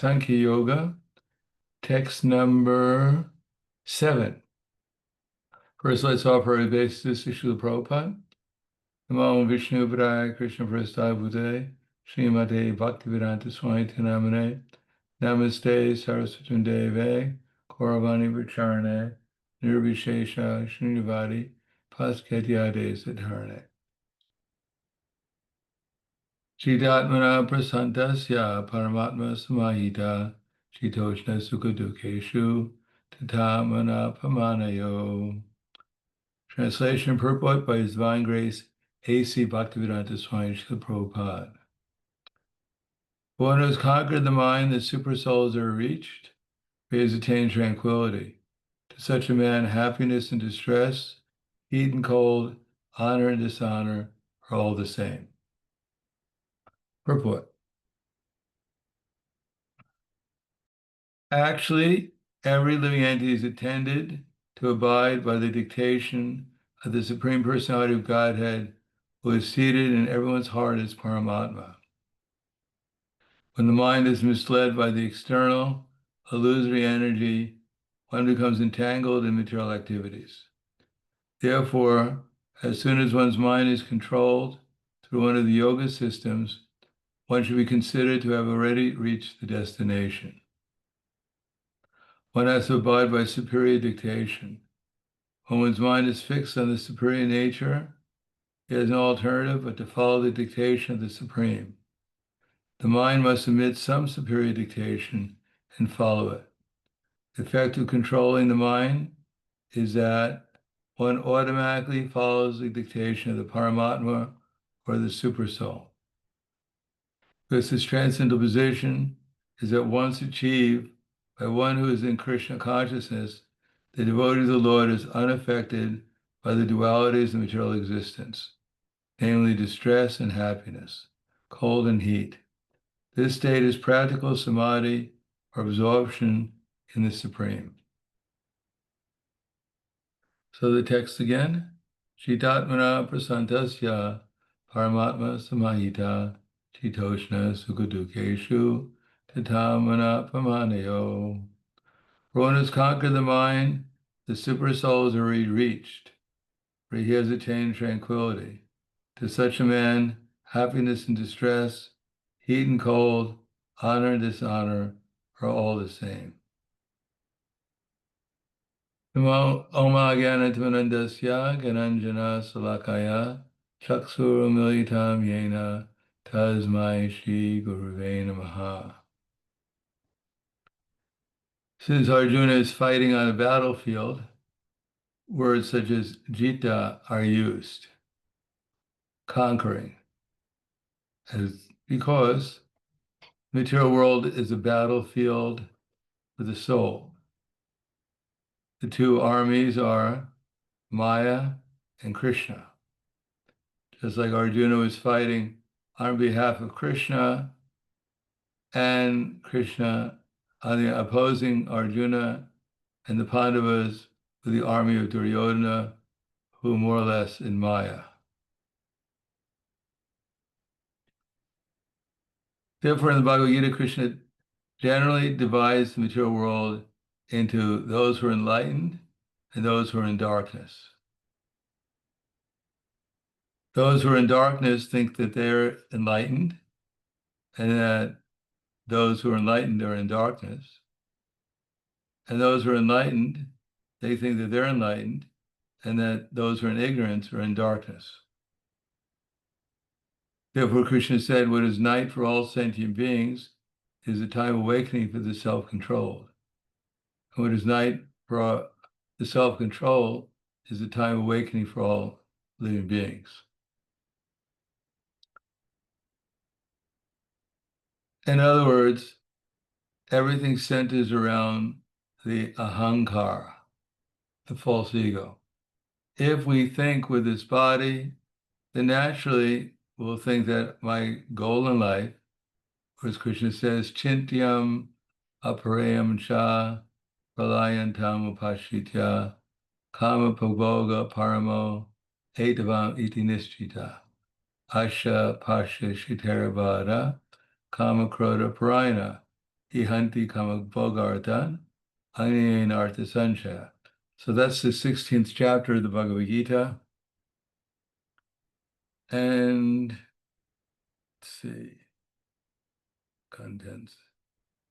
Sankhya Yoga, text number 7. First, let's offer a obeisance to Srila Prabhupada. Namo Vishnu Padaya Krishna Prasthaya Bhute Srimate Bhaktivedanta Swami Namane Namaste Saraswati Deve Kauravani Vacharane Nirvishesha Srinivadi Paskatyade Siddharane Chidatmana Prasantasya Paramatma Samahita Chitoshna Sukadukeshu Tatamana Pamanayo. Translation and purport by His Divine Grace A.C. Bhaktivedanta Swami Srila Prabhupada. One who has conquered the mind, the super souls are reached, he has attained tranquility. To such a man, happiness and distress, heat and cold, honor and dishonor are all the same. Purport. Actually, every living entity is intended to abide by the dictation of the Supreme Personality of Godhead, who is seated in everyone's heart as Paramatma. When the mind is misled by the external, illusory energy, one becomes entangled in material activities. Therefore, as soon as one's mind is controlled through one of the yoga systems, one should be considered to have already reached the destination. One has to abide by superior dictation. When one's mind is fixed on the superior nature, he has no alternative but to follow the dictation of the Supreme. The mind must emit some superior dictation and follow it. The effect of controlling the mind is that one automatically follows the dictation of the Paramatma or the Supersoul. This transcendental position is at once achieved by one who is in Krishna consciousness. The devotee of the Lord is unaffected by the dualities of material existence, namely distress and happiness, cold and heat. This state is practical samadhi or absorption in the Supreme. So the text again, Chitatmana prasantasya paramatma samahita chitoshna sukadukeshu tatamana pamanayo. For one who has conquered the mind, the super soul is already reached, for he has attained tranquility. To such a man, happiness and distress, heat and cold, honor and dishonor are all the same. Oma Gyanatmanandasya Gananjana Salakaya Chakshura Militam Yena Tasmai Shri Guruve Namaha. Since Arjuna is fighting on a battlefield, words such as jita are used, conquering, because the material world is a battlefield for the soul. The two armies are Maya and Krishna. Just like Arjuna was fighting on behalf of Krishna, and Krishna on the opposing Arjuna and the Pandavas with the army of Duryodhana, who more or less in Maya. Therefore, in the Bhagavad Gita, Krishna generally divides the material world into those who are enlightened and those who are in darkness. Those who are in darkness think that they're enlightened, and that those who are enlightened are in darkness. And those who are enlightened, they think that they're enlightened, and that those who are in ignorance are in darkness. Therefore, Krishna said, what is night for all sentient beings is a time of awakening for the self-controlled. And what is night for the self-control is a time of awakening for all living beings. In other words, everything centers around the ahankara, the false ego. If we think with this body, then naturally we'll think that my goal in life, as Krishna says, chintyam aparayam cha pralayantam upashitya kama pavoga paramo etavam iti nishchita asha pasha shiterabhada kama krodha parayana ihanti kamabhogartan anyayen artha sanchaya. So that's the 16th chapter of the Bhagavad Gita. And let's see, contents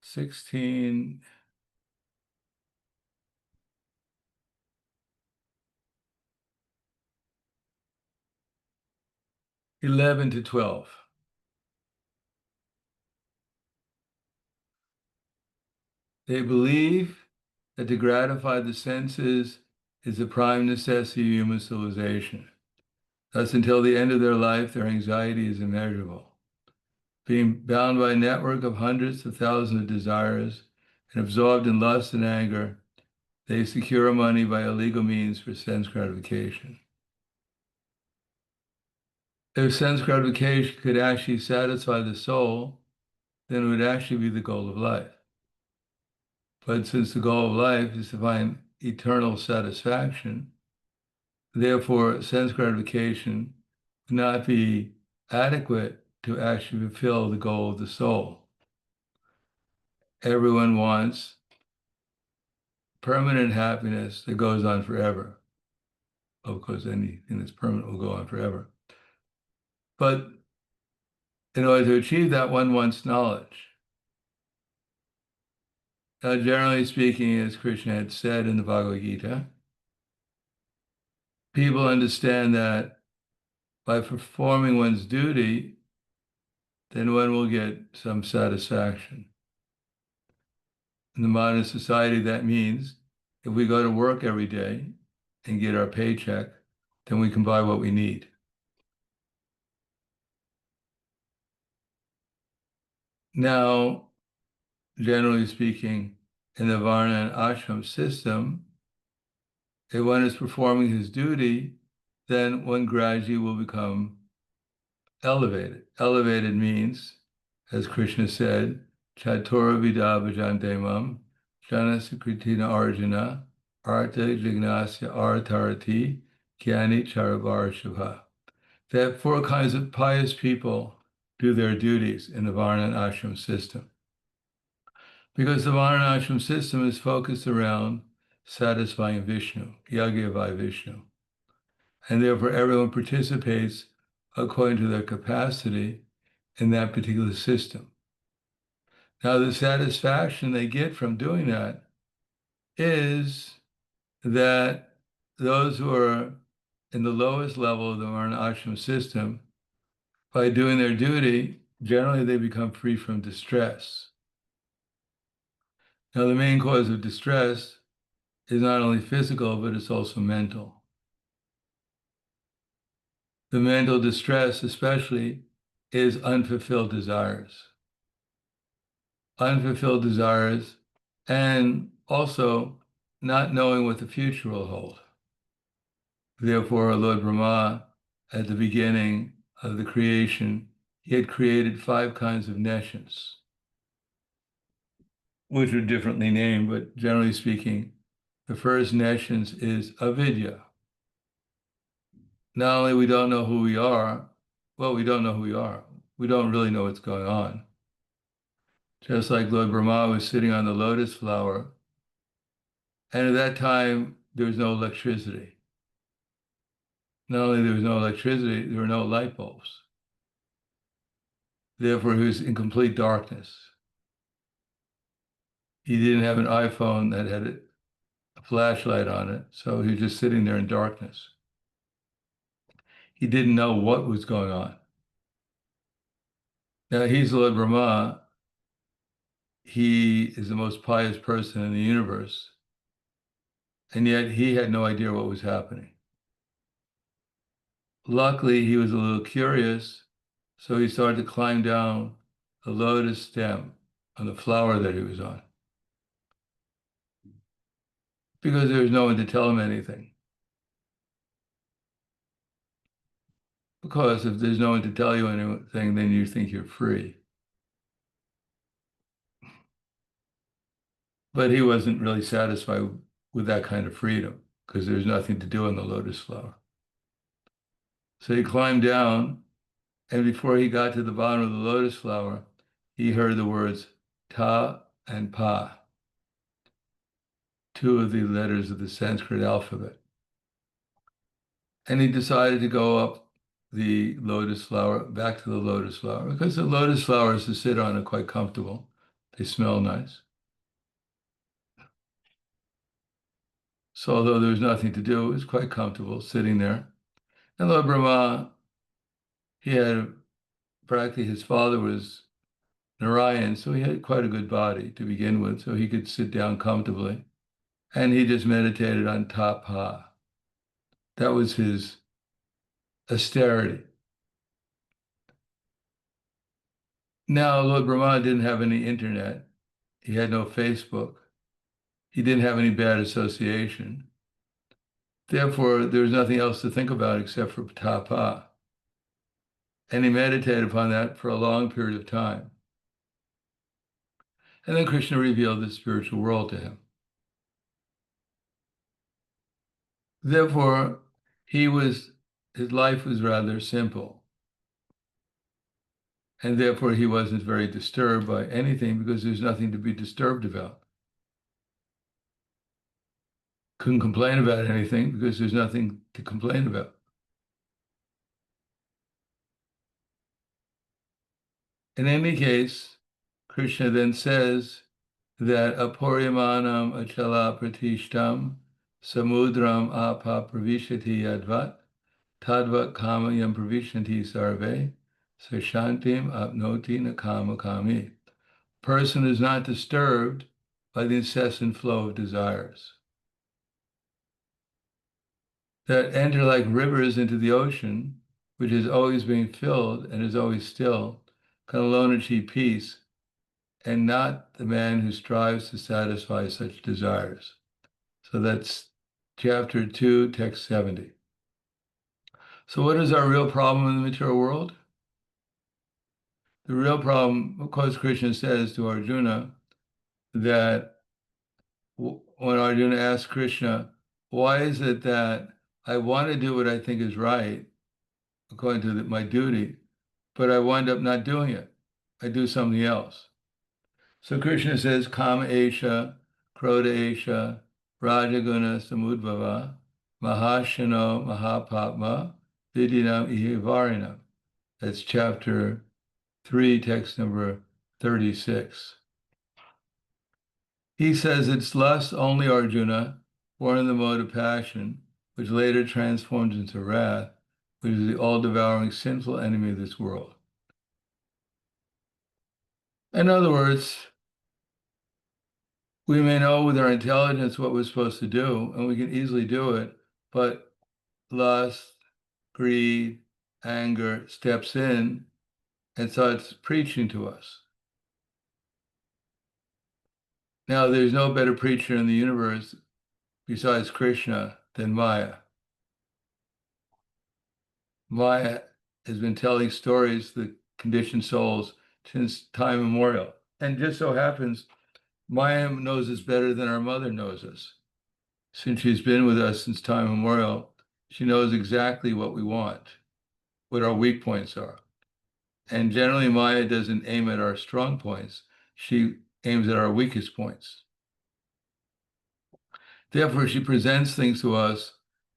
16. 11 to 12. They believe that to gratify the senses is the prime necessity of human civilization. Thus, until the end of their life, their anxiety is immeasurable. Being bound by a network of hundreds of thousands of desires and absorbed in lust and anger, they secure money by illegal means for sense gratification. If sense gratification could actually satisfy the soul, then it would actually be the goal of life. But since the goal of life is to find eternal satisfaction, therefore sense gratification would not be adequate to actually fulfill the goal of the soul. Everyone wants permanent happiness that goes on forever. Of course, anything that's permanent will go on forever. But in order to achieve that, one wants knowledge. Now, generally speaking, as Krishna had said in the Bhagavad Gita, people understand that by performing one's duty, then one will get some satisfaction. In the modern society, that means if we go to work every day and get our paycheck, then we can buy what we need. Now, generally speaking, in the Varna and Ashram system, if one is performing his duty, then one gradually will become elevated. Elevated means, as Krishna said, Chatura Vida Bhajantemam, Jana Sukritina Arjuna, Artha Jignasya Artarati, Gyani Charavarshava. That 4 kinds of pious people do their duties in the Varna and Ashram system. Because the Varna and Ashram system is focused around satisfying Vishnu, Yagya Vishnu. And therefore everyone participates according to their capacity in that particular system. Now, the satisfaction they get from doing that is that those who are in the lowest level of the Varna Ashram system, by doing their duty, generally they become free from distress. Now, the main cause of distress is not only physical, but it's also mental. The mental distress, especially, is unfulfilled desires. Unfulfilled desires, and also not knowing what the future will hold. Therefore, Lord Brahma, at the beginning of the creation, he had created 5 kinds of nescience, which are differently named, but generally speaking, the first nescience is avidya. Not only we don't know who we are, well, we don't know who we are. We don't really know what's going on. Just like Lord Brahma was sitting on the lotus flower, and at that time, there was no electricity. Not only there was no electricity, there were no light bulbs. Therefore, he was in complete darkness. He didn't have an iPhone that had a flashlight on it, so he was just sitting there in darkness. He didn't know what was going on. Now, he's Lord Brahma. He is the most pious person in the universe, and yet he had no idea what was happening. Luckily, he was a little curious, so he started to climb down the lotus stem on the flower that he was on, because there was no one to tell him anything. Because if there's no one to tell you anything, then you think you're free. But he wasn't really satisfied with that kind of freedom, because there's nothing to do on the lotus flower. So he climbed down, and before he got to the bottom of the lotus flower, he heard the words, Ta and Pa, two of the letters of the Sanskrit alphabet. And he decided to go up the lotus flower, back to the lotus flower, because the lotus flowers to sit on are quite comfortable. They smell nice. So although there was nothing to do, it was quite comfortable sitting there. And Lord Brahma, he had practically, his father was Narayan, so he had quite a good body to begin with, so he could sit down comfortably. And he just meditated on tapa. That was his austerity. Now, Lord Brahma didn't have any internet. He had no Facebook. He didn't have any bad association. Therefore, there was nothing else to think about except for tapa. And he meditated upon that for a long period of time. And then Krishna revealed the spiritual world to him. Therefore, his life was rather simple. And therefore, he wasn't very disturbed by anything because there's nothing to be disturbed about. Couldn't complain about anything because there's nothing to complain about. In any case, Krishna then says that apuryamanam achala pratishtam samudram apa pravishati yadvat tadvat kamayam pravishanti sarve sashantim apnoti nakama kami. Person is not disturbed by the incessant flow of desires that enter like rivers into the ocean, which is always being filled and is always still, can alone achieve peace, and not the man who strives to satisfy such desires. So that's chapter 2, text 70. So what is our real problem in the material world? The real problem, of course, Krishna says to Arjuna that when Arjuna asks Krishna, why is it that I want to do what I think is right, according to my duty, but I wind up not doing it. I do something else. So Krishna says, Kama Esha, Krodha Esha, Rajaguna Samudbhava, Mahashano Mahapatma, Vidinam Ihivarinam. That's chapter 3, text number 36. He says it's lust only, Arjuna, born in the mode of passion, which later transforms into wrath, which is the all-devouring sinful enemy of this world. In other words, we may know with our intelligence what we're supposed to do, and we can easily do it, but lust, greed, anger steps in and starts preaching to us. Now, there's no better preacher in the universe besides Krishna than Maya. Maya has been telling stories to the conditioned souls since time immemorial. And just so happens, Maya knows us better than our mother knows us. Since she's been with us since time immemorial, she knows exactly what we want, what our weak points are. And generally, Maya doesn't aim at our strong points. She aims at our weakest points. Therefore, she presents things to us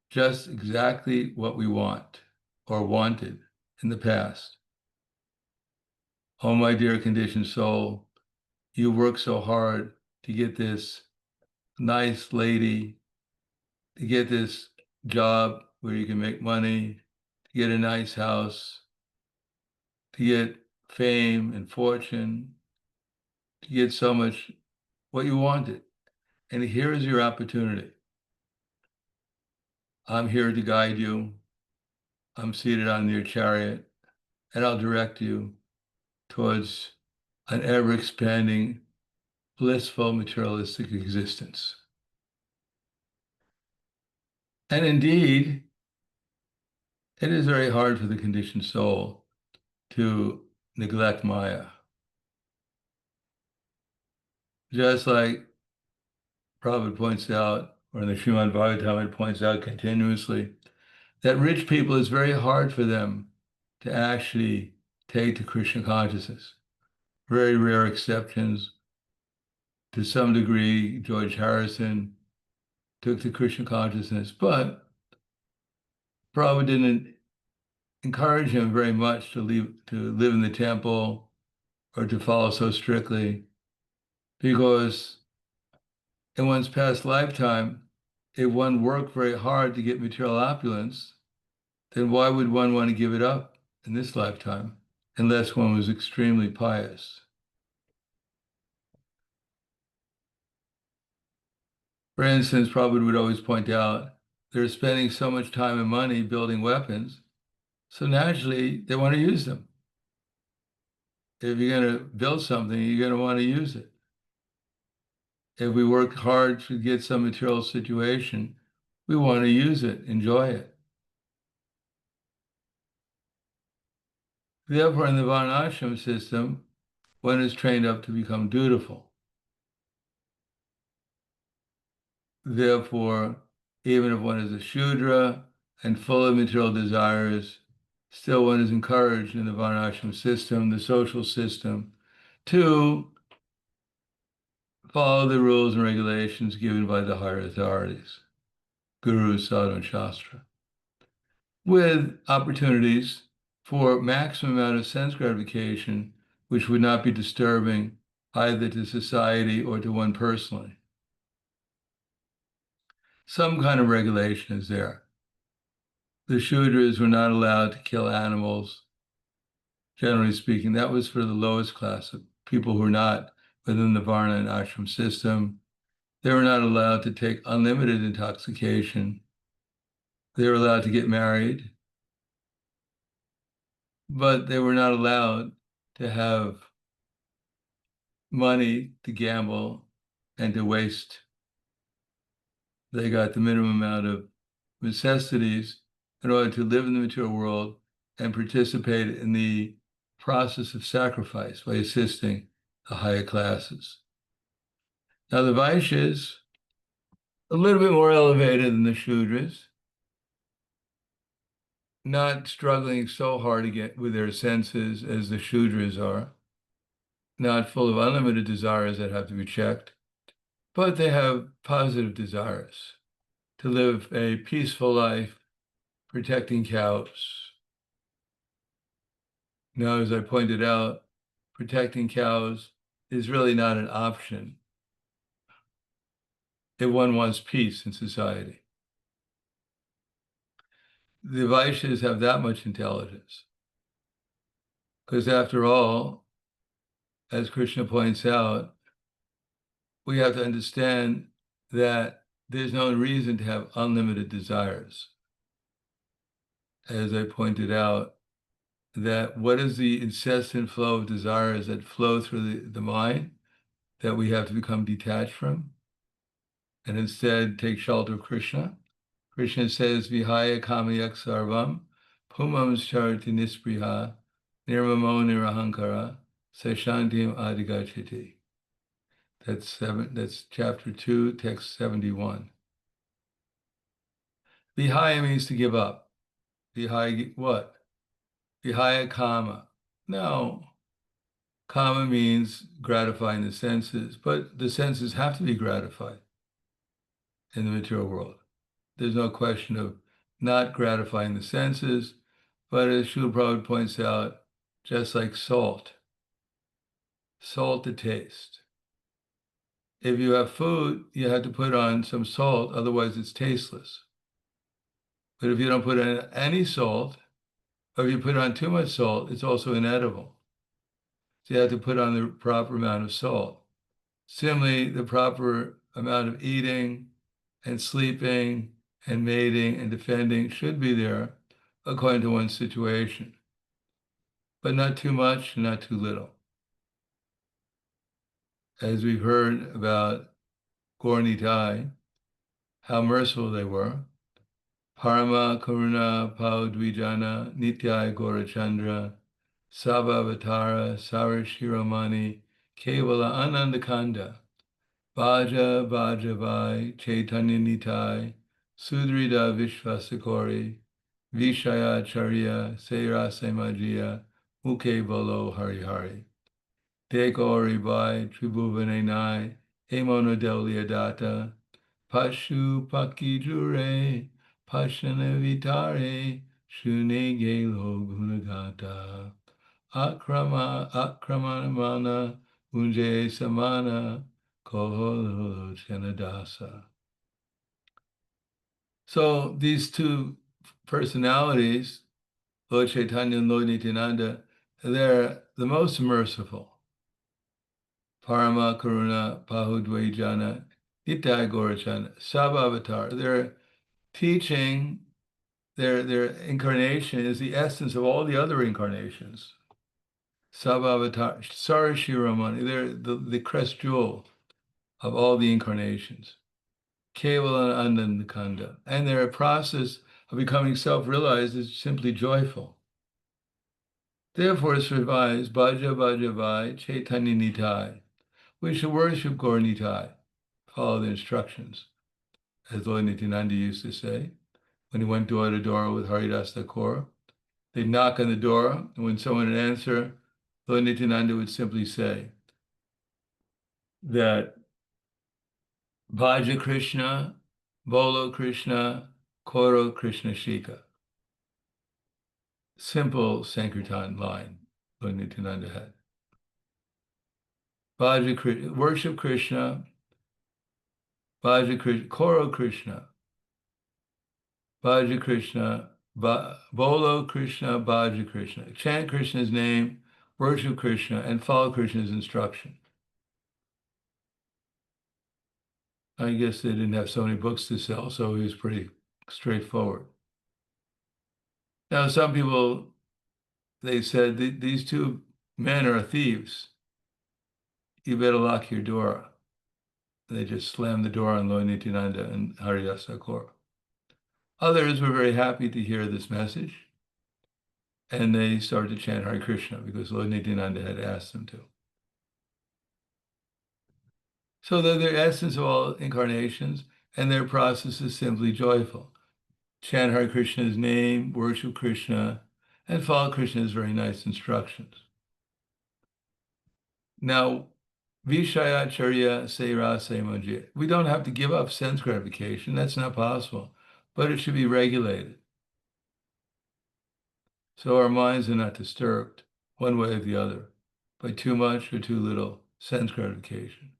just exactly what we want or wanted in the past. Oh, my dear conditioned soul, you work so hard to get this nice lady, to get this job where you can make money, to get a nice house, to get fame and fortune, to get so much what you wanted. And here is your opportunity. I'm here to guide you. I'm seated on your chariot, and I'll direct you towards an ever-expanding, blissful, materialistic existence. And indeed, it is very hard for the conditioned soul to neglect Maya. Just like Prabhupada points out, or in the Srimad Bhagavatam, it points out continuously, that rich people, it's very hard for them to actually take to Krishna consciousness. Very rare exceptions, to some degree, George Harrison took to Krishna consciousness, but Prabhupada didn't encourage him very much to live in the temple or to follow so strictly, because in one's past lifetime, if one worked very hard to get material opulence, then why would one want to give it up in this lifetime unless one was extremely pious? For instance, Prabhupada would always point out they're spending so much time and money building weapons, so naturally they want to use them. If you're going to build something, you're going to want to use it. If we work hard to get some material situation, we want to use it, enjoy it. Therefore, in the varnashram system, one is trained up to become dutiful. Therefore, even if one is a Shudra and full of material desires, still one is encouraged in the varnashram system, the social system, to follow the rules and regulations given by the higher authorities, Guru, Sadhu, and Shastra, with opportunities for maximum amount of sense gratification, which would not be disturbing either to society or to one personally. Some kind of regulation is there. The Shudras were not allowed to kill animals, generally speaking. That was for the lowest class of people who were not within the Varna and Ashram system. They were not allowed to take unlimited intoxication. They were allowed to get married, but they were not allowed to have money to gamble and to waste. They got the minimum amount of necessities in order to live in the material world and participate in the process of sacrifice by assisting the higher classes. Now, the Vaishyas, a little bit more elevated than the Shudras, not struggling so hard to get with their senses as the Shudras are, not full of unlimited desires that have to be checked, but they have positive desires to live a peaceful life, protecting cows. Now, as I pointed out, protecting cows is really not an option if one wants peace in society. The Vaishyas have that much intelligence, because after all, as Krishna points out, we have to understand that there's no reason to have unlimited desires. As I pointed out, that what is the incessant flow of desires that flow through the mind that we have to become detached from and instead take shelter of Krishna? Krishna says, Vihaya kamayak sarvam, pumam charati nispriha, nirmamo nirahankara, sashantim adigachiti. That's chapter 2, text 71. Vihaya means to give up. Vihaya, what? Vihaya kama. No. Kama means gratifying the senses, but the senses have to be gratified in the material world. There's no question of not gratifying the senses, but as Srila Prabhupada points out, just like salt to taste. If you have food, you have to put on some salt, otherwise it's tasteless. But if you don't put on any salt, or if you put on too much salt, it's also inedible. So you have to put on the proper amount of salt. Similarly, the proper amount of eating and sleeping and mating and defending should be there according to one's situation, but not too much, not too little. As we've heard about Gaur Nitai, how merciful they were. Parama Karuna Paudvijana Nityai Gaurachandra Sabhavatara Sarashiromani Kevala Anandakanda Bhaja Bhajavai Chaitanya Nitai Sudrida Vishvasakori Vishaya Charya Seirase Majiya Muke Bolo Hari Hari Dekori Bai Tribhuvanenai Hemonodoliadata, Pashu Pakijure, Pashanavitare, Shune Gelo Gunagata, Akramanamana, Unje Samana, Koholo Chanadasa. So these two personalities, Lord Chaitanya and Lord Nityananda, they're the most merciful. Parama Karuna Pahudvajana Nitai Gorachana Sabavatar. Their teaching, their incarnation is the essence of all the other incarnations. Sabavatar Sarashiramani, they're the crest jewel of all the incarnations. Kevala Anandakanda. And their process of becoming self-realized is simply joyful. Therefore, it survives Bhaja Bhaja Vai Chaitanya Nitai. We should worship Gaur Nitai, follow the instructions, as Lord Nityananda used to say. When he went door to door with Haridas Thakur, they'd knock on the door, and when someone would answer, Lord Nityananda would simply say that Bhaja Krishna, Bolo Krishna, Koro Krishna Shika. Simple Sankirtan line Lord Nityananda had. Bhaja Krishna, worship Krishna, Bhaja Krishna, Koro Krishna, Bhaja Krishna, Bolo Krishna, Bhaja Krishna. Chant Krishna's name, worship Krishna, and follow Krishna's instruction. I guess they didn't have so many books to sell, so he was pretty straightforward. Now, some people, they said, these two men are thieves. You better lock your door. They just slammed the door on Lord Nityananda and Haridas Thakur. Others were very happy to hear this message, and they started to chant Hare Krishna because Lord Nityananda had asked them to. So they're the essence of all incarnations, and their process is simply joyful. Chant Hare Krishna's name, worship Krishna, and follow Krishna's very nice instructions. Now, Vishayacharya Seira Semanjit. We don't have to give up sense gratification. That's not possible. But it should be regulated. So our minds are not disturbed one way or the other by too much or too little sense gratification.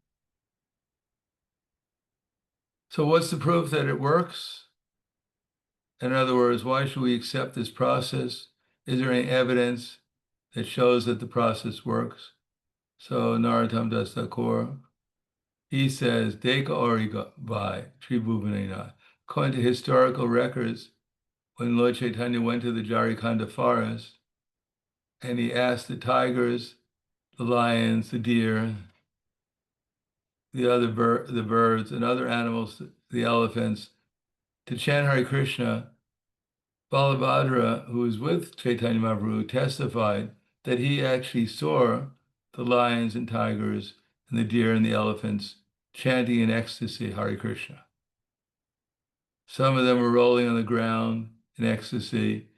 So what's the proof that it works? In other words, why should we accept this process? Is there any evidence that shows that the process works? So Narottam Das Thakur, he says, Deka Origa Vai, Tribhuvanena. According to historical records, when Lord Chaitanya went to the Jarikhanda forest and he asked the tigers, the lions, the deer, the birds, and other animals, the elephants, to chant Hare Krishna, Balabhadra, who was with Chaitanya Mahaprabhu, testified that he actually saw the lions and tigers and the deer and the elephants chanting in ecstasy Hare Krishna. Some of them were rolling on the ground in ecstasy,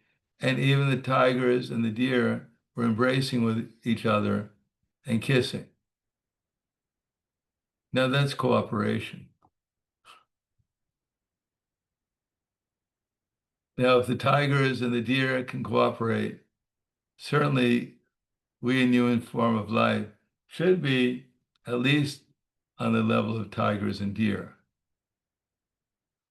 and even the tigers and the deer were embracing with each other and kissing. Now that's cooperation. Now, if the tigers and the deer can cooperate, certainly we in human form of life should be at least on the level of tigers and deer.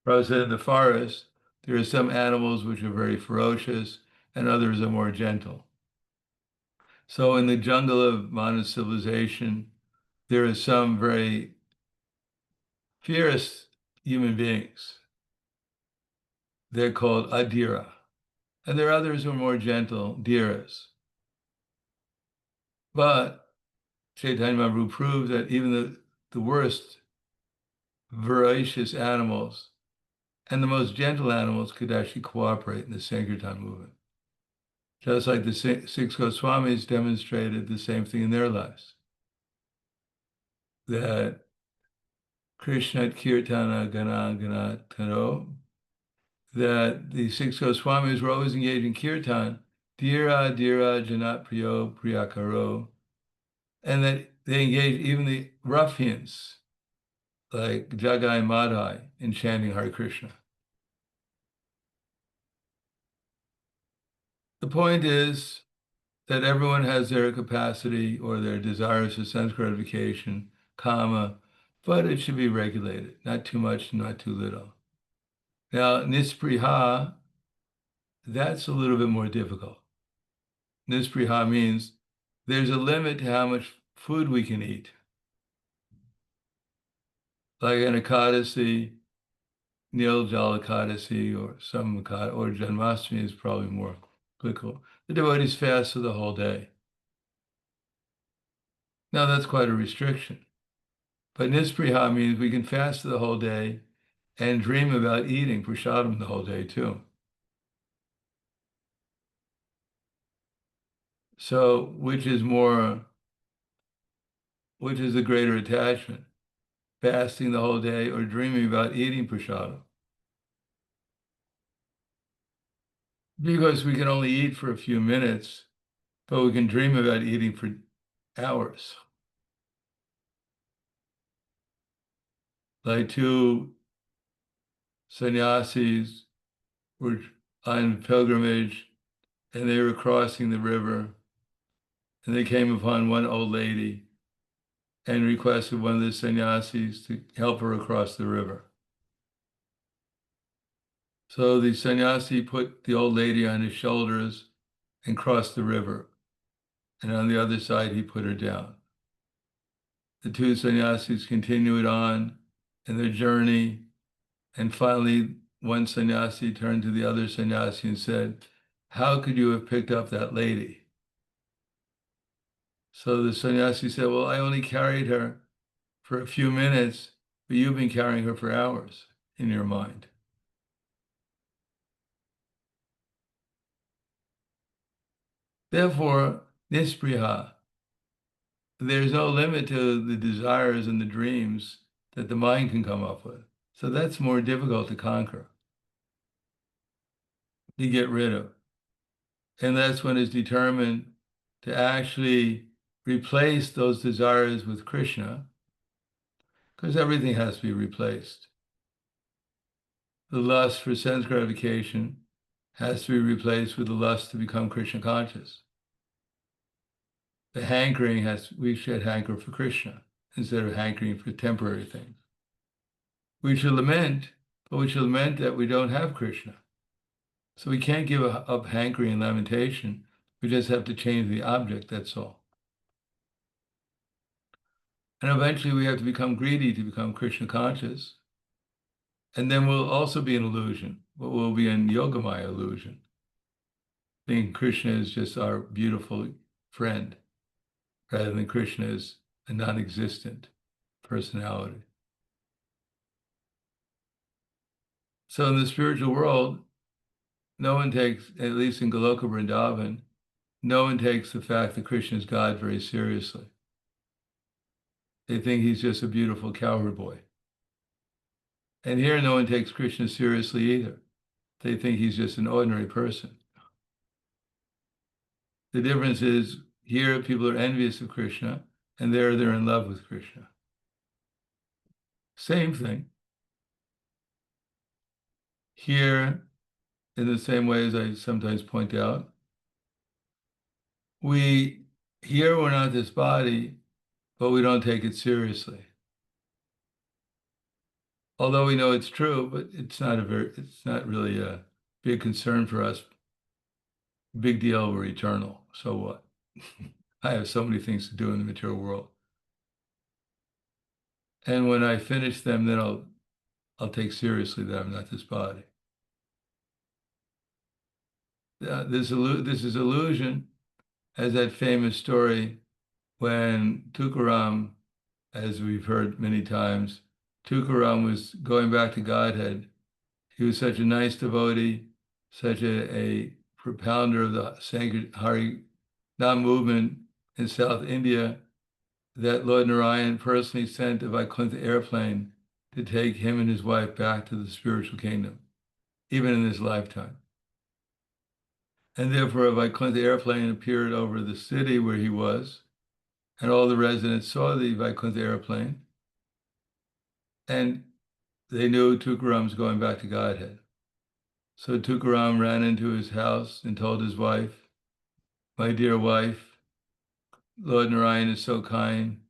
Prabhupada said in the forest, there are some animals which are very ferocious and others are more gentle. So in the jungle of modern civilization, there are some very fierce human beings. They're called adira. And there are others who are more gentle, dhiras. But Chaitanya Mahaprabhu proved that even the worst voracious animals and the most gentle animals could actually cooperate in the Sankirtan movement. Just like the six Goswamis demonstrated the same thing in their lives. That Krishna Kirtana Gana Gana Taro, that the six Goswamis were always engaged in kirtan, Dhira Dhira Janat Priyo Priyakaro, and that they engaged even the ruffians like Jagai Madhai in chanting Hare Krishna. The point is that everyone has their capacity or their desires for sense gratification, kama, but it should be regulated, not too much, not too little. Now, nispriha, that's a little bit more difficult. Nispriha means there's a limit to how much food we can eat. Like an Ekadasi, Nil Jal Ekadasi, or some Ekadasi, or Janmashtami is probably more applicable. The devotees fast for the whole day. Now that's quite a restriction. But nispriha means we can fast for the whole day and dream about eating prasadam the whole day too. So which is the greater attachment? Fasting the whole day or dreaming about eating prasadam? Because we can only eat for a few minutes, but we can dream about eating for hours. Like two sannyasis were on pilgrimage and they were crossing the river and they came upon one old lady and requested one of the sannyasis to help her across the river. So the sannyasi put the old lady on his shoulders and crossed the river. And on the other side, he put her down. The two sannyasis continued on in their journey. And finally, one sannyasi turned to the other sannyasi and said, "How could you have picked up that lady?" So the sannyasi said, "Well, I only carried her for a few minutes, but you've been carrying her for hours in your mind." Therefore, nispriha, there's no limit to the desires and the dreams that the mind can come up with. So that's more difficult to conquer, to get rid of. And that's when it's determined to actually replace those desires with Krishna, because everything has to be replaced. The lust for sense gratification has to be replaced with the lust to become Krishna conscious. The hankering we should hanker for Krishna instead of hankering for temporary things. We should lament, but we should lament that we don't have Krishna. So we can't give up hankering and lamentation. We just have to change the object, that's all. And eventually we have to become greedy to become Krishna conscious. And then we'll also be an illusion, but we'll be in yogamaya illusion. Being Krishna is just our beautiful friend, rather than Krishna is a non-existent personality. So in the spiritual world, no one takes, at least in Goloka Vrindavan, no one takes the fact that Krishna is God very seriously. They think he's just a beautiful cowherd boy. And here, no one takes Krishna seriously either. They think he's just an ordinary person. The difference is here, people are envious of Krishna, and there, they're in love with Krishna. Same thing. Here, in the same way as I sometimes point out, we're not this body, but we don't take it seriously. Although we know it's true, but it's not really a big concern for us. Big deal, we're eternal. So what? I have so many things to do in the material world. And when I finish them, then I'll take seriously that I'm not this body. This is illusion, as that famous story when Tukaram, as we've heard many times, Tukaram was going back to Godhead. He was such a nice devotee, such a propounder of the sacred Hari Nam movement in South India, that Lord Narayan personally sent a Vaikuntha airplane to take him and his wife back to the spiritual kingdom, even in his lifetime. And therefore, a Vaikuntha airplane appeared over the city where he was, and all the residents saw the Vaikuntha airplane. And they knew Tukaram's going back to Godhead. So Tukaram ran into his house and told his wife, "My dear wife, Lord Narayan is so kind.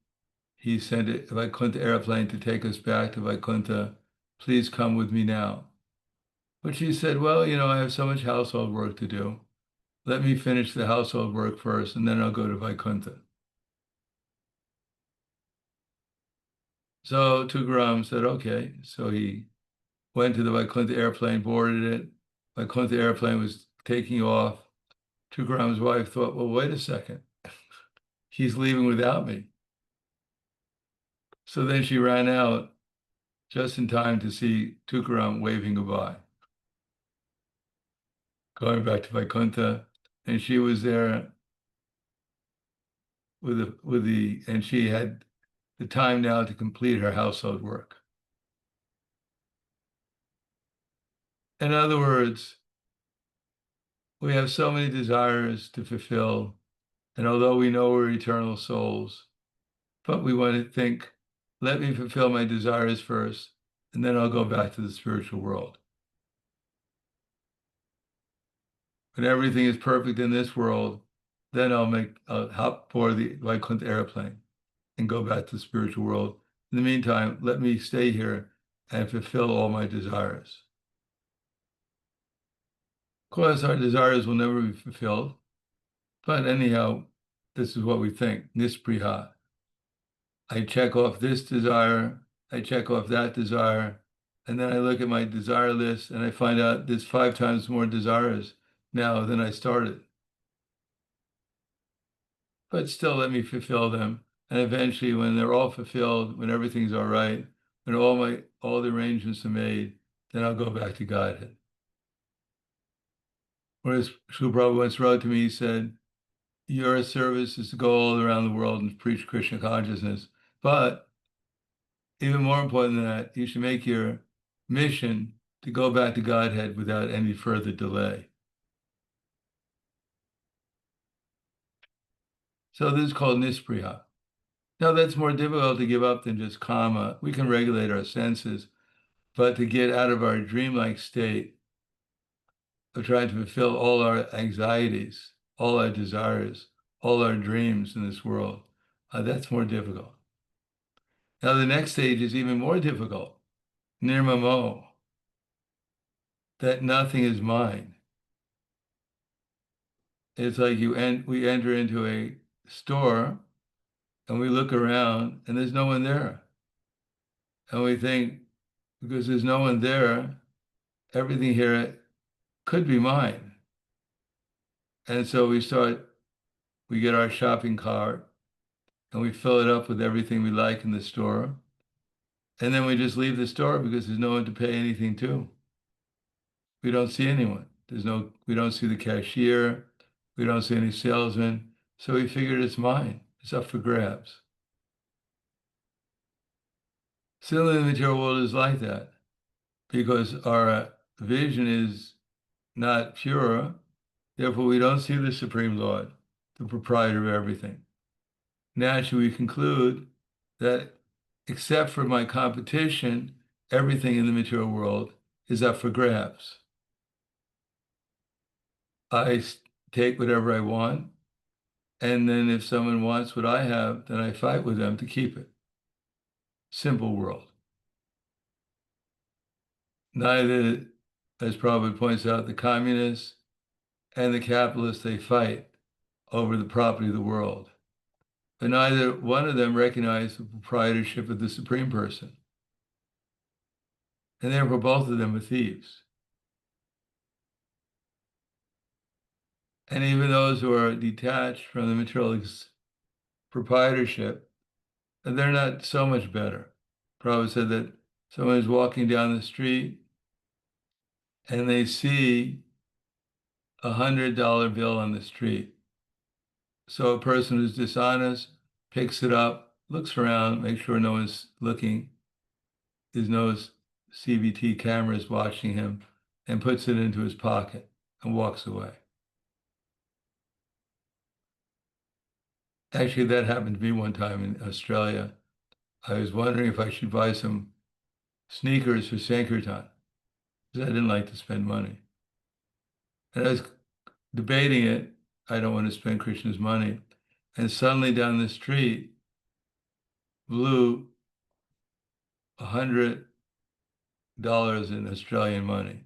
He sent a Vaikuntha airplane to take us back to Vaikuntha. Please come with me now." But she said, "Well, I have so much household work to do. Let me finish the household work first, and then I'll go to Vaikuntha." So Tukaram said, "Okay." So he went to the Vaikuntha airplane, boarded it. Vaikuntha airplane was taking off. Tukaram's wife thought, "Well, wait a second. He's leaving without me." So then she ran out just in time to see Tukaram waving goodbye, going back to Vaikuntha. And she was there and she had the time now to complete her household work. In other words, we have so many desires to fulfill, and although we know we're eternal souls, but we want to think, let me fulfill my desires first, and then I'll go back to the spiritual world. When everything is perfect in this world, then I'll hop aboard the Vaikuntha airplane and go back to the spiritual world. In the meantime, let me stay here and fulfill all my desires. Of course, our desires will never be fulfilled, but anyhow, this is what we think, nispriha. I check off this desire, I check off that desire, and then I look at my desire list and I find out there's 5 times more desires now than I started. But still, let me fulfill them. And eventually, when they're all fulfilled, when everything's all right, when all the arrangements are made, then I'll go back to Godhead. Whereas Srila Prabhupada once wrote to me, he said, "Your service is to go all around the world and preach Krishna consciousness. But even more important than that, you should make your mission to go back to Godhead without any further delay." So this is called nispriha. Now that's more difficult to give up than just kama. We can regulate our senses, but to get out of our dreamlike state of trying to fulfill all our anxieties, all our desires, all our dreams in this world, that's more difficult. Now the next stage is even more difficult, nirmamo, that nothing is mine. It's like we enter into a store and we look around and there's no one there. And we think, because there's no one there, everything here could be mine. And so we get our shopping cart and we fill it up with everything we like in the store. And then we just leave the store because there's no one to pay anything to. We don't see anyone. We don't see the cashier. We don't see any salesman. So we figured it's mine. It's up for grabs. Similarly, the material world is like that because our vision is not pure. Therefore, we don't see the Supreme Lord, the proprietor of everything. Naturally, we conclude that except for my competition, everything in the material world is up for grabs. I take whatever I want, and then if someone wants what I have, then I fight with them to keep it. Simple world. Neither, as Prabhupada points out, the communists and the capitalists, they fight over the property of the world. But neither one of them recognize the proprietorship of the Supreme Person. And therefore, both of them are thieves. And even those who are detached from the material proprietorship, they're not so much better. Prabhupada said that someone is walking down the street and they see $100 bill on the street. So a person who's dishonest picks it up, looks around, makes sure no one's looking, there's no CVT cameras watching him, and puts it into his pocket and walks away. Actually, that happened to me one time in Australia. I was wondering if I should buy some sneakers for Sankirtan because I didn't like to spend money. And I was debating it. I don't want to spend Krishna's money. And suddenly down the street blew $100 in Australian money.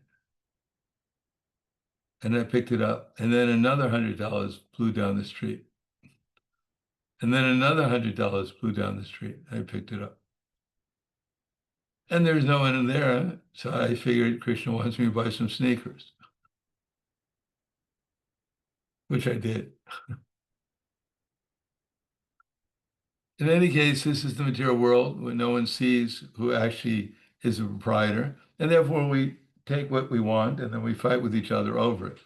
And I picked it up. And then another $100 blew down the street. And then another $100 blew down the street. I picked it up. And there's no one in there. So I figured Krishna wants me to buy some sneakers, which I did. In any case, this is the material world where no one sees who actually is a proprietor. And therefore, we take what we want and then we fight with each other over it.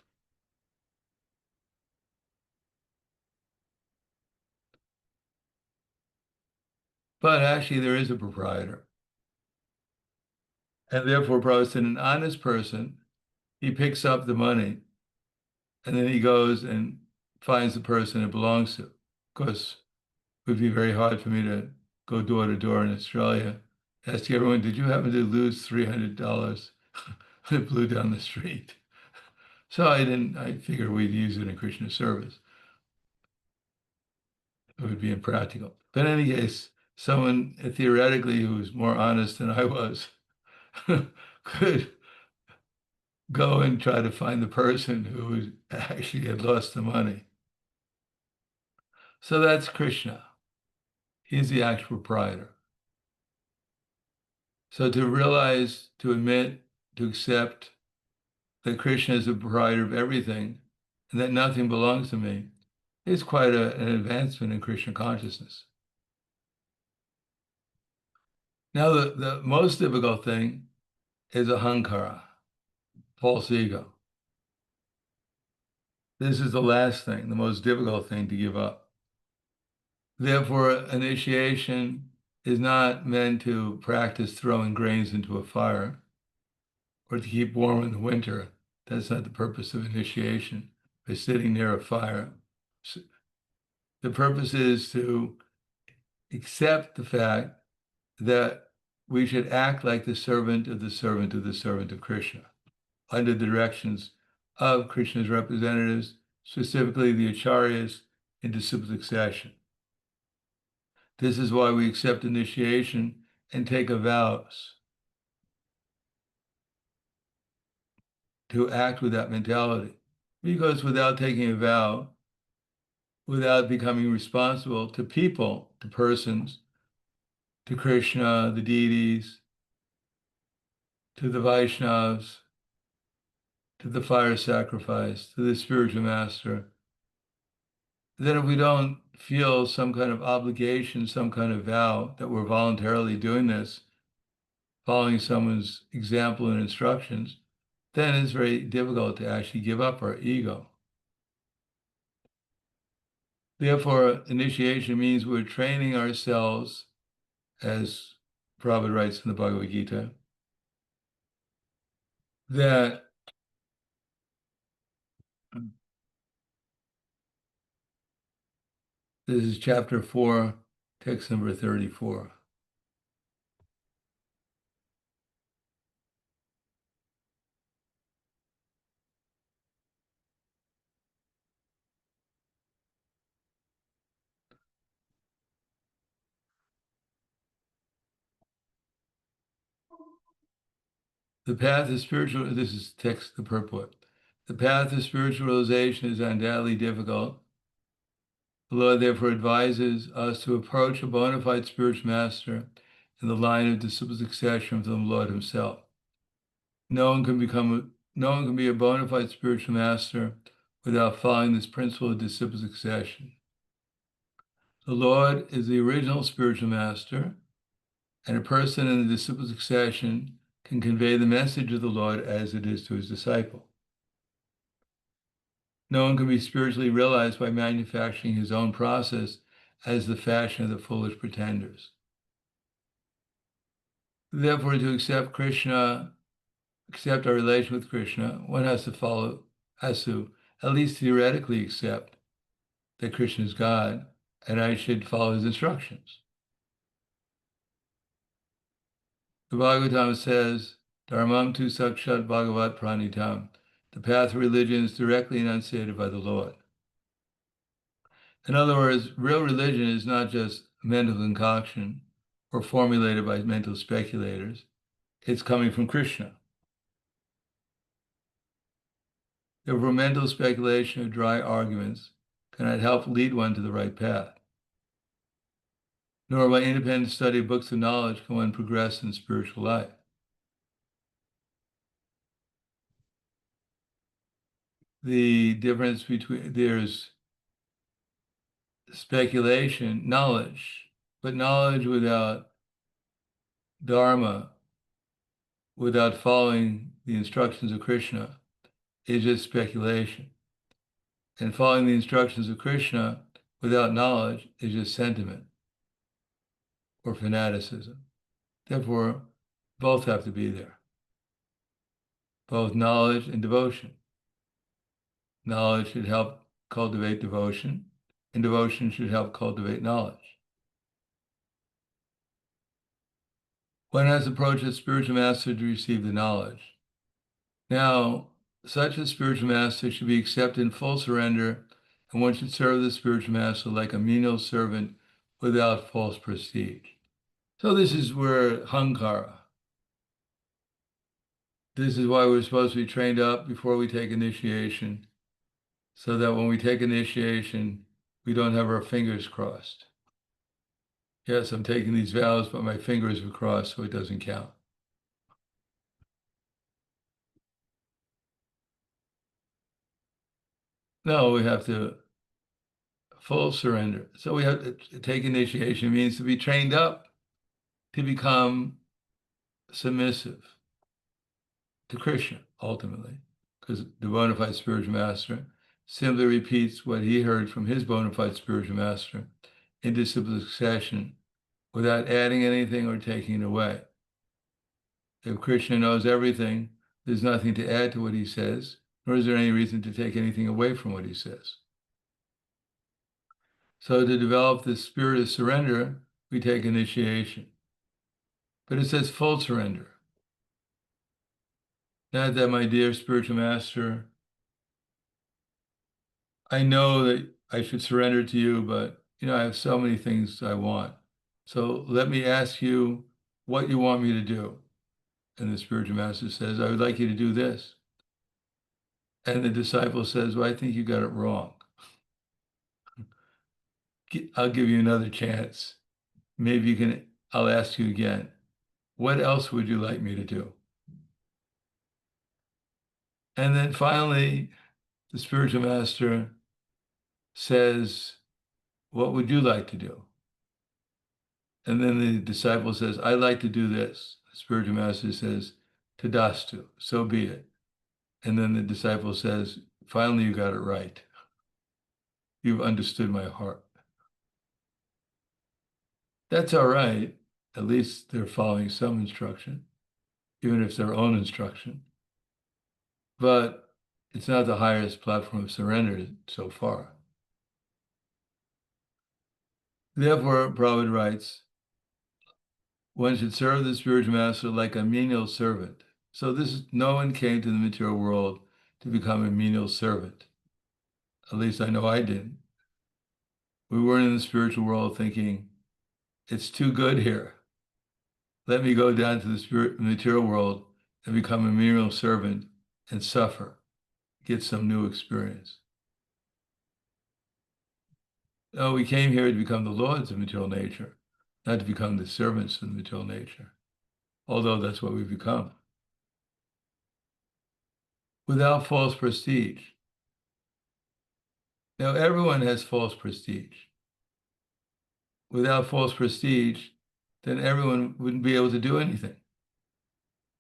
But actually, there is a proprietor. And therefore, Prabhupada said, an honest person, he picks up the money and then he goes and finds the person it belongs to. Of course, it would be very hard for me to go door to door in Australia, ask everyone, did you happen to lose $300 when it blew down the street? So I figured we'd use it in Krishna service. It would be impractical. But in any case, someone theoretically who was more honest than I was could go and try to find the person who actually had lost the money. So that's Krishna. He's the actual proprietor. So to realize, to admit, to accept that Krishna is the proprietor of everything and that nothing belongs to me is quite an advancement in Krishna consciousness. Now, the most difficult thing is ahankara, false ego. This is the last thing, the most difficult thing to give up. Therefore, initiation is not meant to practice throwing grains into a fire or to keep warm in the winter. That's not the purpose of initiation, by sitting near a fire. The purpose is to accept the fact that we should act like the servant of the servant of the servant of Krishna, under the directions of Krishna's representatives, specifically the acharyas in disciple succession. This is why we accept initiation and take a vows to act with that mentality. Because without taking a vow, without becoming responsible to people, to persons, to Krishna, the deities, to the Vaishnavas, to the fire sacrifice, to the spiritual master, then if we don't feel some kind of obligation, some kind of vow that we're voluntarily doing this, following someone's example and instructions, then it's very difficult to actually give up our ego. Therefore, initiation means we're training ourselves, as Prabhupada writes in the Bhagavad Gita, that this is chapter 4, text number 34. The path of spiritual, this is text, the purport. The path of spiritual realization is undoubtedly difficult. The Lord therefore advises us to approach a bona fide spiritual master in the line of disciple succession from the Lord himself. No one can be a bona fide spiritual master without following this principle of disciple succession. The Lord is the original spiritual master, and a person in the disciple succession can convey the message of the Lord as it is to his disciple. No one can be spiritually realized by manufacturing his own process as the fashion of the foolish pretenders. Therefore, to accept Krishna, accept our relation with Krishna, one has to at least theoretically accept that Krishna is God, and I should follow his instructions. The Bhagavatam says, Dharmam tu sakshat bhagavat pranitam. The path of religion is directly enunciated by the Lord. In other words, real religion is not just mental concoction or formulated by mental speculators. It's coming from Krishna. Therefore, mental speculation or dry arguments cannot help lead one to the right path. Nor by independent study of books of knowledge can one progress in spiritual life. The difference between, there's speculation, knowledge, but knowledge without dharma, without following the instructions of Krishna, is just speculation. And following the instructions of Krishna without knowledge is just sentiment or fanaticism. Therefore, both have to be there, both knowledge and devotion. Knowledge should help cultivate devotion, and devotion should help cultivate knowledge. One has approached a spiritual master to receive the knowledge. Now, such a spiritual master should be accepted in full surrender, and one should serve the spiritual master like a menial servant without false prestige. So this is where hankara. This is why we're supposed to be trained up before we take initiation, so that when we take initiation, we don't have our fingers crossed. Yes, I'm taking these vows, but my fingers are crossed, so it doesn't count. No, we have to full surrender. So we have to take initiation. It means to be trained up to become submissive to Krishna, ultimately, because the bona fide spiritual master simply repeats what he heard from his bona fide spiritual master in disciplic succession without adding anything or taking it away. If Krishna knows everything, there's nothing to add to what he says, nor is there any reason to take anything away from what he says. So to develop this spirit of surrender, we take initiation. But it says full surrender. Not that, my dear spiritual master, I know that I should surrender to you, but I have so many things I want. So let me ask you what you want me to do. And the spiritual master says, I would like you to do this. And the disciple says, well, I think you got it wrong. I'll give you another chance. Maybe I'll ask you again. What else would you like me to do? And then finally, the spiritual master says, what would you like to do? And then the disciple says, I'd like to do this. The spiritual master says, Tadastu, so be it. And then the disciple says, finally, you got it right. You've understood my heart. That's all right. At least they're following some instruction, even if it's their own instruction. But it's not the highest platform of surrender so far. Therefore, Prabhupada writes, one should serve the spiritual master like a menial servant. So no one came to the material world to become a menial servant. At least I know I didn't. We weren't in the spiritual world thinking, it's too good here. Let me go down to the material world and become a menial servant and suffer, get some new experience. No, we came here to become the lords of material nature, not to become the servants of the material nature, although that's what we've become. Without false prestige. Now, everyone has false prestige. Without false prestige, then everyone wouldn't be able to do anything.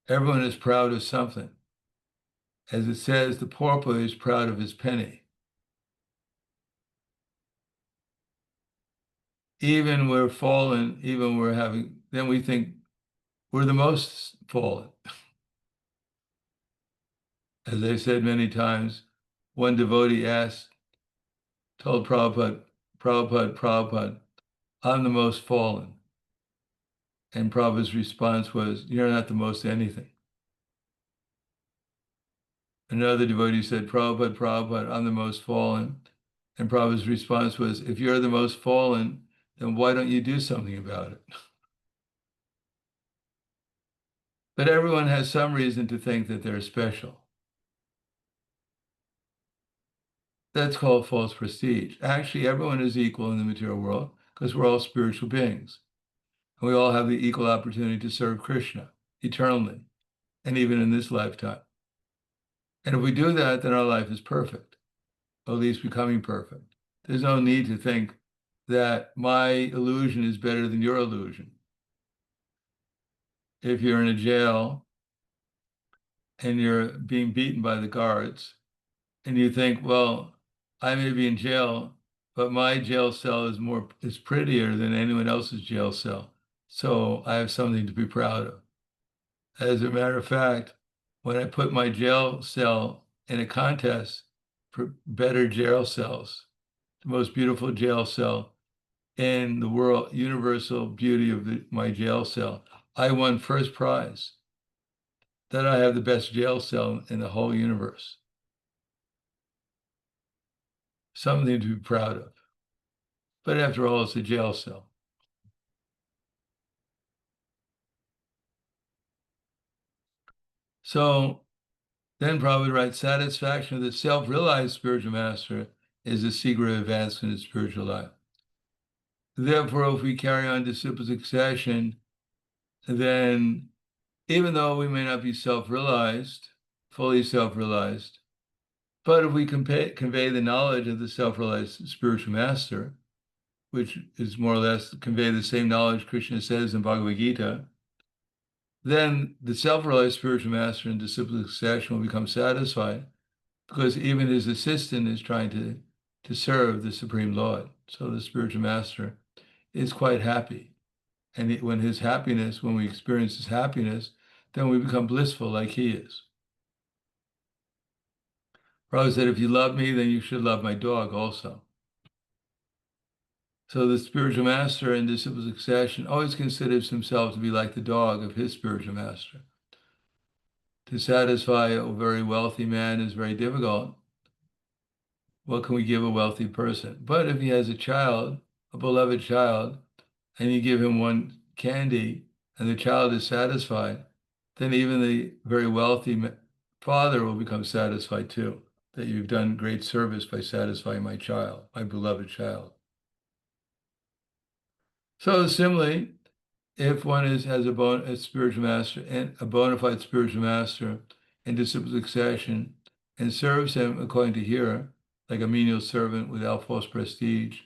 Everyone is proud of something. As it says, the pauper is proud of his penny. Even we're fallen, then we think we're the most fallen. As I said many times, one devotee told Prabhupada, I'm the most fallen. And Prabhupada's response was, "You're not the most anything." Another devotee said, "Prabhupada, Prabhupada, I'm the most fallen." And Prabhupada's response was, "If you're the most fallen, then why don't you do something about it?" But everyone has some reason to think that they're special. That's called false prestige. Actually, everyone is equal in the material world because we're all spiritual beings. And we all have the equal opportunity to serve Krishna eternally, and even in this lifetime. And if we do that, then our life is perfect, or at least becoming perfect. There's no need to think that my illusion is better than your illusion. If you're in a jail and you're being beaten by the guards, and you think, well, I may be in jail, but my jail cell is prettier than anyone else's jail cell. So I have something to be proud of. As a matter of fact, when I put my jail cell in a contest for better jail cells, the most beautiful jail cell in the world, universal beauty of my jail cell, I won first prize. That I have the best jail cell in the whole universe. Something to be proud of. But after all, it's a jail cell. So then Prabhupada writes, satisfaction of the self-realized spiritual master is the secret of advancement in spiritual life. Therefore, if we carry on disciple succession, then even though we may not be self-realized, fully self-realized, but if we convey the knowledge of the self-realized spiritual master, which is more or less convey the same knowledge Krishna says in Bhagavad Gita, then the self-realized spiritual master in disciple succession will become satisfied because even his assistant is trying to serve the Supreme Lord. So the spiritual master is quite happy. And when we experience his happiness, then we become blissful like he is. Prabhupada said, if you love me, then you should love my dog also. So the spiritual master in disciple succession always considers himself to be like the dog of his spiritual master. To satisfy a very wealthy man is very difficult. What can we give a wealthy person? But if he has a child, a beloved child, and you give him one candy and the child is satisfied, then even the very wealthy father will become satisfied too, that you've done great service by satisfying my child, my beloved child. So similarly, if one has a spiritual master and a bona fide spiritual master in disciple succession and serves him according to here, like a menial servant without false prestige,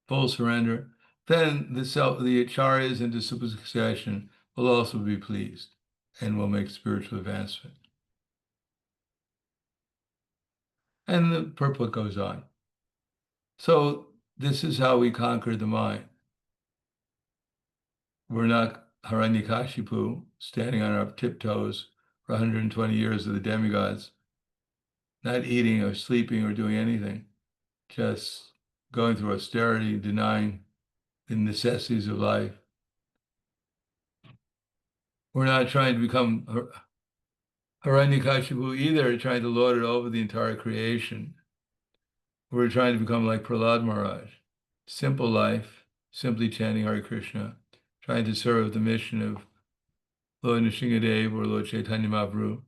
full surrender, then the acharyas in disciple succession will also be pleased and will make spiritual advancement. And the purport goes on. So this is how we conquer the mind. We're not Hiranyakashipu standing on our tiptoes for 120 years of the demigods, not eating or sleeping or doing anything, just going through austerity, denying the necessities of life. We're not trying to become Hiranyakashipu either, trying to lord it over the entire creation. We're trying to become like Prahlad Maharaj. Simple life, simply chanting Hare Krishna, trying to serve the mission of Lord Nrsimhadev or Lord Chaitanya Mahaprabhu.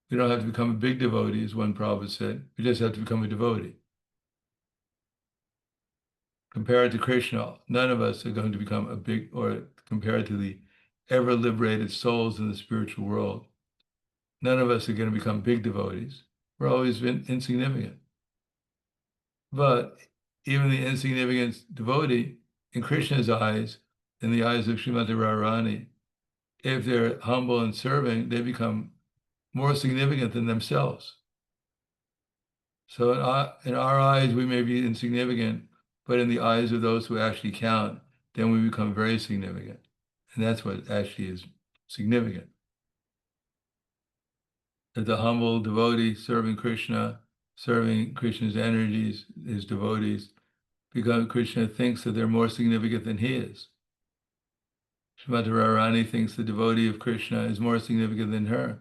We don't have to become a big devotee, as one Prabhupada said. We just have to become a devotee. Compared to Krishna, none of us are going to become a big, or compared to the ever-liberated souls in the spiritual world, none of us are going to become big devotees. We're always been insignificant. But even the insignificant devotee, in Krishna's eyes, in the eyes of Srimati Radharani, if they're humble and serving, they become more significant than themselves. So in our eyes, we may be insignificant, but in the eyes of those who actually count, then we become very significant. And that's what actually is significant. That the humble devotee serving Krishna, serving Krishna's energies, his devotees, because Krishna thinks that they're more significant than he is. Srimati Radharani thinks the devotee of Krishna is more significant than her.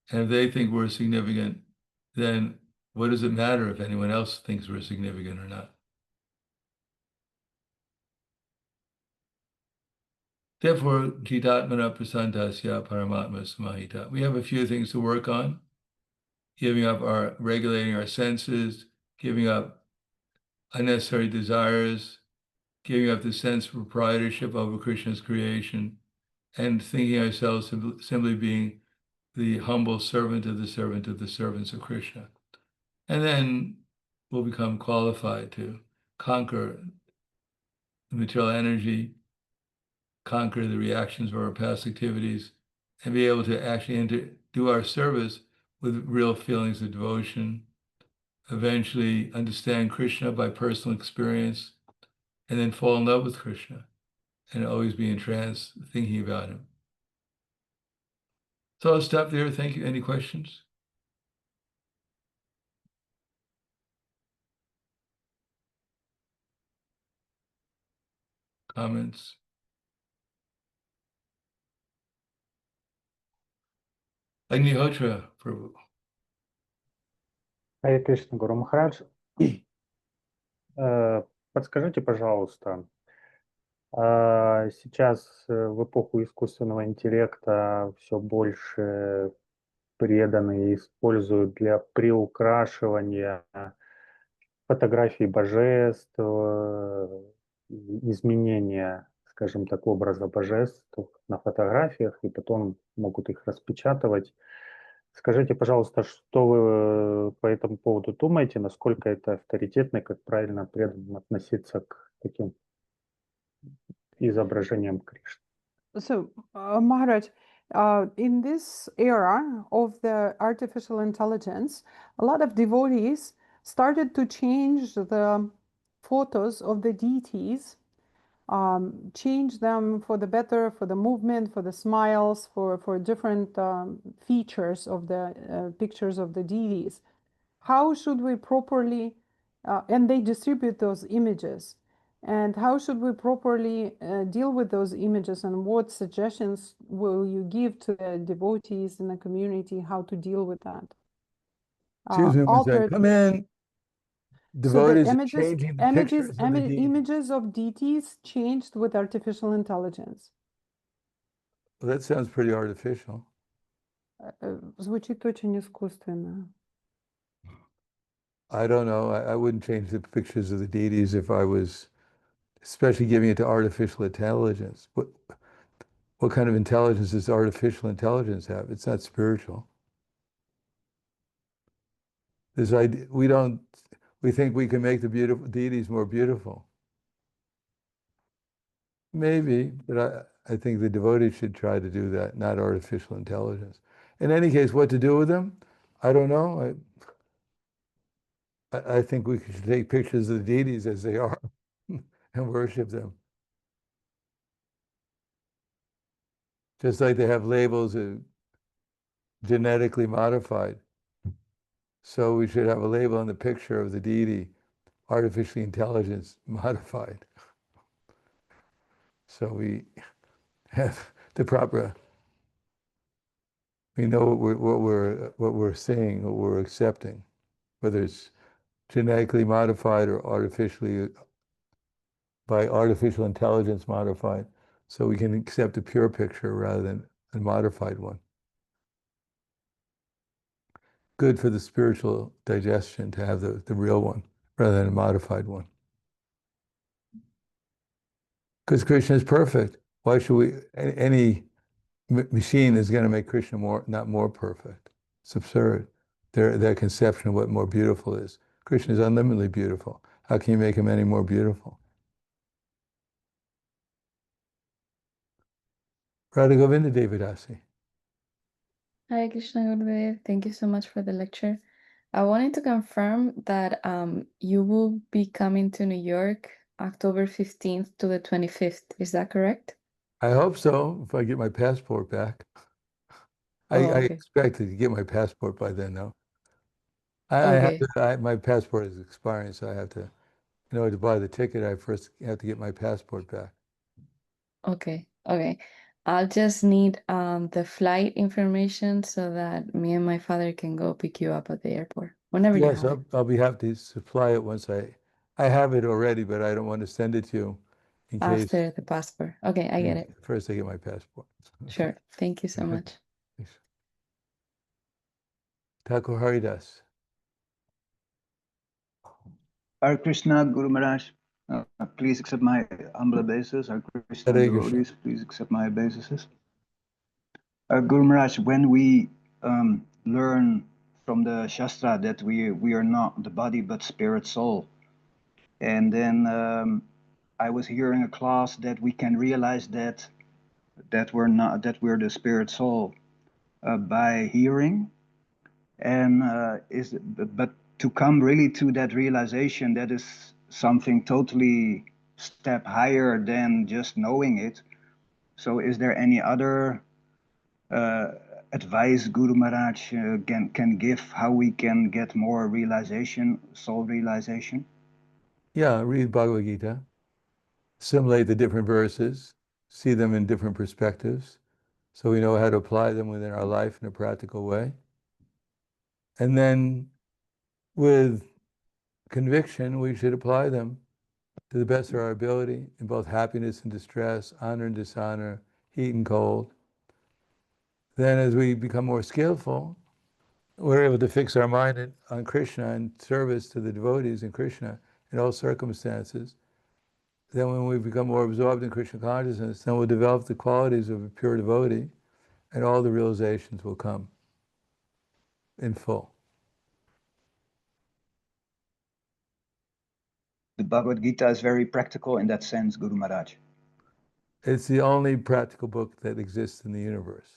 And if they think we're significant, then what does it matter if anyone else thinks we're significant or not? Therefore, Jitatmana Prasantasya Paramatma Samahita. We have a few things to work on. Regulating our senses, giving up unnecessary desires, giving up the sense of proprietorship over Krishna's creation, and thinking ourselves simply being the humble servant of the servants of Krishna. And then we'll become qualified to conquer the material energy, conquer the reactions of our past activities, and be able to actually do our service with real feelings of devotion, eventually understand Krishna by personal experience, and then fall in love with Krishna and always be entranced thinking about him. So I'll stop there. Thank you. Any questions? Comments? Agnihotra, Prabhu. Харе Кришна, Гуру Махарадж. Подскажите, пожалуйста, сейчас в эпоху искусственного интеллекта все больше преданные используют для приукрашивания фотографий божеств, изменения, скажем так, образа божеств на фотографиях, и потом могут их распечатывать. Скажите, пожалуйста, что вы по этому поводу думаете, насколько это авторитетно, как правильно преданно относиться к таким изображениям Кришны? So, Maharaj, in this era of the artificial intelligence, a lot of devotees started to change the photos of the deities, change them for the better, for the movement, for the smiles, for different features of the pictures of the deities. How should we properly, and they distribute those images. And how should we properly deal with those images, and what suggestions will you give to the devotees in the community how to deal with that? Excuse me one second. Come in. Devotees so the changing the pictures of the images of deities changed with artificial intelligence. Well, that sounds pretty artificial. Звучит очень искусственно. I don't know. I wouldn't change the pictures of the deities if I was, especially giving it to artificial intelligence. What kind of intelligence does artificial intelligence have? It's not spiritual. This idea, we think we can make the beautiful deities more beautiful. Maybe, but I think the devotee should try to do that, not artificial intelligence. In any case, what to do with them? I don't know. I think we should take pictures of the deities as they are and worship them. Just like they have labels of genetically modified. So we should have a label on the picture of the deity, artificially intelligence modified. So we have the proper, we know what we're seeing, what we're accepting, whether it's genetically modified or by artificial intelligence modified, so we can accept a pure picture rather than a modified one. Good for the spiritual digestion to have the real one rather than a modified one. Because Krishna is perfect. Why should any machine is going to make Krishna not more perfect. It's absurd. Their conception of what more beautiful is. Krishna is unlimitedly beautiful. How can you make him any more beautiful? Radha Govinda Devidasi. Hare Krishna Gurudev, thank you so much for the lecture. I wanted to confirm that you will be coming to New York October 15th to the 25th. Is that correct? I hope so, if I get my passport back. I expect to get my passport by then, though. My passport is expiring, so I have to, in order to buy the ticket, I first have to get my passport back. Okay. Okay. I'll just need the flight information so that me and my father can go pick you up at the airport whenever you Yes, have it. I'll be happy to supply it once I have it already, but I don't want to send it to you in case. After the passport. Okay, I get it. First I get my passport. Okay. Sure. Thank you so Okay. much. Thanks. Thakur Haridas. Hare Krishna, Guru Maharaj. Please accept my humble obeisances. Hare Krishna Hare Krishna. devotees, please accept my obeisances. Guru Maharaj, when we learn from the Shastra that we are not the body but spirit soul, and then I was hearing a class that we can realize that we're the spirit soul by hearing, and but to come really to that realization, that is something totally step higher than just knowing it. So is there any other advice Guru Maharaj can give how we can get more realization, soul realization? Yeah, read Bhagavad Gita, assimilate the different verses, see them in different perspectives, so we know how to apply them within our life in a practical way. And then with conviction, we should apply them to the best of our ability in both happiness and distress, honor and dishonor, heat and cold. Then as we become more skillful, we're able to fix our mind on Krishna and service to the devotees in Krishna in all circumstances. Then when we become more absorbed in Krishna consciousness, then we'll develop the qualities of a pure devotee, and all the realizations will come in full. The Bhagavad Gita is very practical in that sense, Guru Maharaj. It's the only practical book that exists in the universe,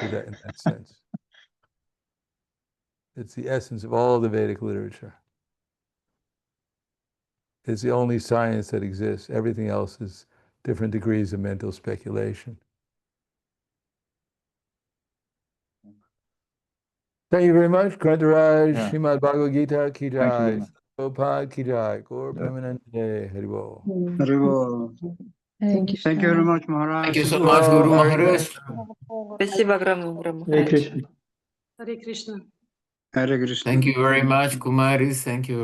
in that sense. It's the essence of all the Vedic literature. It's the only science that exists. Everything else is different degrees of mental speculation. Thank you very much, Grantaraj, Yeah. Srimad Bhagavad Gita ki Thank you very jai, much. Prabhupada ki jai, Gaur Yeah. Premanande, Hari Bol. Thank you. Thank you very much, Maharaj. Thank you so much, Guru Maharaj. Спасибо огромное. Hare Krishna. Hare Krishna. Hare Krishna. Thank you very much, Kumaris. Thank you.